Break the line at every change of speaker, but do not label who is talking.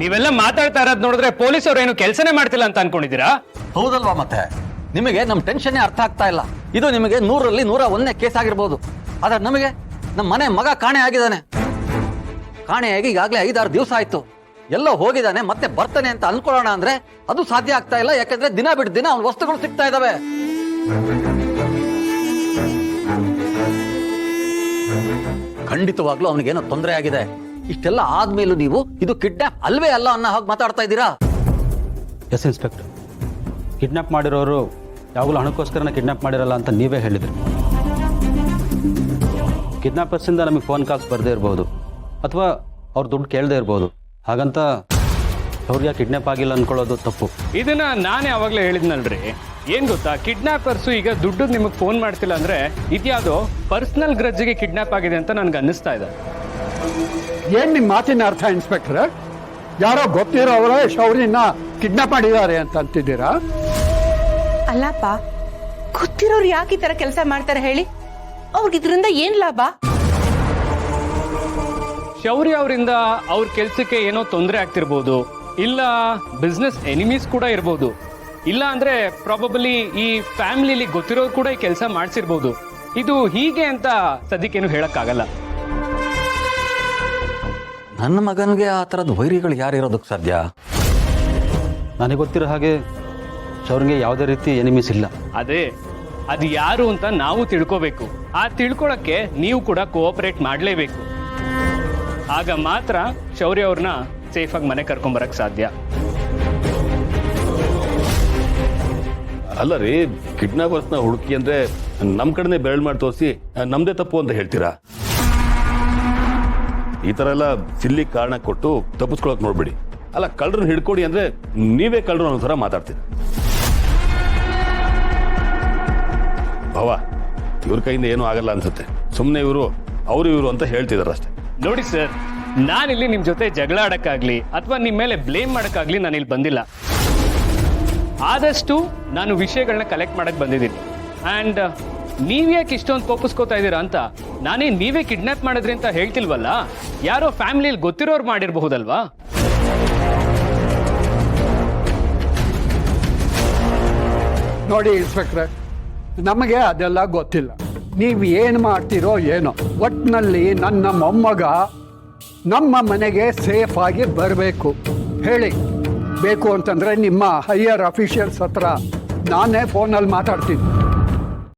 ನೀವೆಲ್ಲ ಮಾತಾಡ್ತಾ ಇರೋದ್ ನೋಡಿದ್ರೆ ಪೊಲೀಸ್ ಅವ್ರು ಏನು ಕೆಲಸನೇ ಮಾಡ್ತಿಲ್ಲ ಅಂತ ಅನ್ಕೊಂಡಿದ್ದೀರಾ?
ಹೌದಲ್ವಾ? ಮತ್ತೆ ನಿಮಗೆ ನಮ್ ಟೆನ್ಷನ್ ಅರ್ಥ ಆಗ್ತಾ ಇಲ್ಲ. ಇದು ನಿಮಗೆ 100ರಲ್ಲಿ 101ನೇ ಕೇಸ್ ಆಗಿರ್ಬೋದು. ಆದ್ರೆ ನಮಗೆ ನಮ್ಮ ಮನೆ ಮಗ ಕಾಣೆ ಆಗಿದ್ದಾನೆ. ಕಾಣೆಯಾಗಿ ಈಗಾಗಲೇ 5-6 ದಿವಸ ಆಯ್ತು. ಎಲ್ಲೋ ಹೋಗಿದ್ದಾನೆ, ಮತ್ತೆ ಬರ್ತಾನೆ ಅಂತ ಅನ್ಕೊಳ್ಳೋಣ ಅಂದ್ರೆ ಅದು ಸಾಧ್ಯ ಆಗ್ತಾ ಇಲ್ಲ. ಯಾಕಂದ್ರೆ ದಿನ ಬಿಟ್ಟು ದಿನ ಅವ್ನ ವಸ್ತುಗಳು ಸಿಗ್ತಾ ಇದಾವೆ. ಖಂಡಿತವಾಗ್ಲೂ ಅವನಿಗೇನೋ ತೊಂದರೆ ಆಗಿದೆ. ಇಷ್ಟೆಲ್ಲ ಆದ್ಮೇಲೂ ನೀವು ಇದು ಕಿಡ್ನಾಪ್ ಅಲ್ವೇ ಅಲ್ಲ ಅನ್ನೋ ಹಾಗೆ ಮಾತಾಡ್ತಾ ಇದ್ದೀರಾ?
ಎಸ್ ಇನ್ಸ್ಪೆಕ್ಟರ್, ಕಿಡ್ನಾಪ್ ಮಾಡಿರೋರು ಯಾವಾಗಲೂ ಹಣಕ್ಕೋಸ್ಕರನೇ ಕಿಡ್ನಾಪ್ ಮಾಡಿರಲ್ಲ ಅಂತ ನೀವೇ ಹೇಳಿದ್ರಿ. ಕಿಡ್ನಾಪರ್ಸಿಂದ ನಮಗೆ ಫೋನ್ ಕಾಲ್ಸ್ ಬರದೇ ಇರ್ಬೋದು, ಅಥವಾ ಅವ್ರು ದುಡ್ಡು ಕೇಳದೇ ಇರ್ಬೋದು. ಹಾಗಂತ ಅವ್ರಿಗೆ ಕಿಡ್ನಾಪ್ ಆಗಿಲ್ಲ ಅನ್ಕೊಳ್ಳೋದು ತಪ್ಪು.
ಇದನ್ನ ನಾನೇ ಅವಾಗಲೇ ಹೇಳಿದ್ನಲ್ರಿ. ಏನ್ ಗೊತ್ತಾ, ಕಿಡ್ನಾಪರ್ಸು ಈಗ ದುಡ್ಡು ನಿಮಗೆ ಫೋನ್ ಮಾಡ್ತಿಲ್ಲ ಅಂದ್ರೆ ಇದ್ಯಾವುದೋ ಪರ್ಸನಲ್ ಗ್ರಜ್ಜಿಗೆ ಕಿಡ್ನಾಪ್ ಆಗಿದೆ ಅಂತ ನನ್ಗೆ ಅನ್ನಿಸ್ತಾ ಇದೆ.
ಏನ್ ನಿಮ್ ಮಾತಿನ ಅರ್ಥ ಇನ್ಸ್ಪೆಕ್ಟರ್? ಯಾರೋ ಗೊತ್ತಿರೋರ ಶೌರ್ಯನ ಕಿಡ್ನಾಪ್ ಮಾಡಿದ್ದಾರೆ ಅಂತ ಅಂತಿದ್ದೀರಾ?
ಅಲ್ಲಪ್ಪ, ಗೊತ್ತಿರೋರು ಯಾಕೆ ಈ ತರ ಕೆಲಸ ಮಾಡ್ತಾರೆ ಹೇಳಿ? ಅವ್ರಿಗೆ ಇದರಿಂದ ಏನ್ ಲಾಭ?
ಶೌರ್ಯ ಅವರಿಂದ ಅವ್ರ ಕೆಲ್ಸಕ್ಕೆ ಏನೋ ತೊಂದರೆ ಆಗ್ತಿರ್ಬೋದು, ಇಲ್ಲ ಬಿಸ್ನೆಸ್ ಎನಿಮೀಸ್ ಕೂಡ ಇರ್ಬೋದು, ಇಲ್ಲ ಅಂದ್ರೆ ಪ್ರಾಬಬಲಿ ಈ ಫ್ಯಾಮಿಲಿಲಿ ಗೊತ್ತಿರೋರು ಕೂಡ ಈ ಕೆಲಸ ಮಾಡ್ಸಿರ್ಬೋದು. ಇದು ಹೀಗೆ ಅಂತ ಸದ್ಯಕ್ಕೇನು ಹೇಳಕ್ಕಾಗಲ್ಲ.
ನನ್ನ ಮಗನಿಗೆ ಆ ಥರದ ವೈರಿಗಳು ಯಾರಿರೋದಕ್ಕೆ ಸಾಧ್ಯ?
ನನಗೆ ಗೊತ್ತಿರೋ ಹಾಗೆ ಶೌರ್ಯಗೆ ಯಾವುದೇ ರೀತಿ ಎನಿಮೀಸ್ ಇಲ್ಲ.
ಅದೇ ಅದು ಯಾರು ಅಂತ ನಾವು ತಿಳ್ಕೋಬೇಕು. ಆ ತಿಳ್ಕೊಳಕ್ಕೆ ನೀವು ಕೂಡ ಕೋಆಪರೇಟ್ ಮಾಡಲೇಬೇಕು. ಆಗ ಮಾತ್ರ ಶೌರ್ಯ ಅವ್ರನ್ನ ಸೇಫ್ ಆಗಿ ಮನೆ ಕರ್ಕೊಂಬರಕ್ ಸಾಧ್ಯ.
ಅಲ್ಲ ರೀ, ಕಿಡ್ನಾಪರ್ಸ್ನ ಹುಡುಕಿ ಅಂದ್ರೆ ನಮ್ ಕಡೆನೆ ಬೆರಳು ಮಾಡಿ ತೋರಿಸಿ ನಮ್ದೇ ತಪ್ಪು ಅಂತ ಹೇಳ್ತೀರಾ? ಈ ತರ ಎಲ್ಲ ಸಿಲ್ಲಿ ಕಾರಣ ಕೊಟ್ಟು ತಪ್ಪಿಸ್ಕೊಳಕ್ ನೋಡ್ಬೇಡಿ. ಅಲ್ಲ, ಕಳ್ಳರನ್ನ ಹಿಡ್ಕೊಡಿ ಅಂದ್ರೆ ನೀವೇ ಕಳ್ಳರು ಅನ್ನೋ ಥರ ಮಾತಾಡ್ತೀರಿ. ಭಾವ, ಇವ್ರ ಕೈಯಿಂದ ಏನೂ ಆಗಲ್ಲ ಅನ್ಸುತ್ತೆ. ಸುಮ್ಮನೆ ಇವರು ಅಂತ ಹೇಳ್ತಿದಾರೆ ಅಷ್ಟೇ.
ನೋಡಿ ಸರ್, ನಾನಿಲ್ಲಿ ನಿಮ್ ಜೊತೆ ಜಗಳ ಆಡಕ್ಕಾಗ್ಲಿ ಅಥವಾ ನಿಮ್ ಮೇಲೆ ಬ್ಲೇಮ್ ಮಾಡಕ್ಕಾಗ್ಲಿ ನಾನು ಇಲ್ಲಿ ಬಂದಿಲ್ಲ. ಆದಷ್ಟು ನಾನು ವಿಷಯಗಳನ್ನ ಕಲೆಕ್ಟ್ ಮಾಡಕ್ ಬಂದಿದ್ದೀನಿ. ಅಂಡ್ ನೀವ್ಯಾಕೆ ಇಷ್ಟೊಂದು ಕೋಪಿಸ್ಕೋತಾ ಇದ್ದೀರಾ ಅಂತ ನೀವೇ ಕಿಡ್ನಾಪ್ ಮಾಡಿದ್ರಿ ಅಂತ ಹೇಳ್ತಿಲ್ವಲ್ಲ. ಯಾರೋ ಫ್ಯಾಮಿಲಿಯಲ್ಲಿ ಗೊತ್ತಿರೋರು ಮಾಡಿರಬಹುದಲ್ವಾ?
ನೋಡಿ ಇನ್ಸ್ಪೆಕ್ಟ್ರೆ, ನಮಗೆ ಅದೆಲ್ಲ ಗೊತ್ತಿಲ್ಲ. ನೀವು ಏನು ಮಾಡ್ತೀರೋ ಏನೋ, ಒಟ್ಟಿನಲ್ಲಿ ನನ್ನ ಮೊಮ್ಮಗ ನಮ್ಮ ಮನೆಗೆ ಸೇಫ್ ಆಗಿ ಬರಬೇಕು. ಹೇಳಿ, ಬೇಕು ಅಂತಂದ್ರೆ ನಿಮ್ಮ ಹೈಯರ್ ಅಫಿಷಿಯಲ್ಸ್ ಹತ್ರ ನಾನೇ ಫೋನಲ್ಲಿ ಮಾತಾಡ್ತೀನಿ.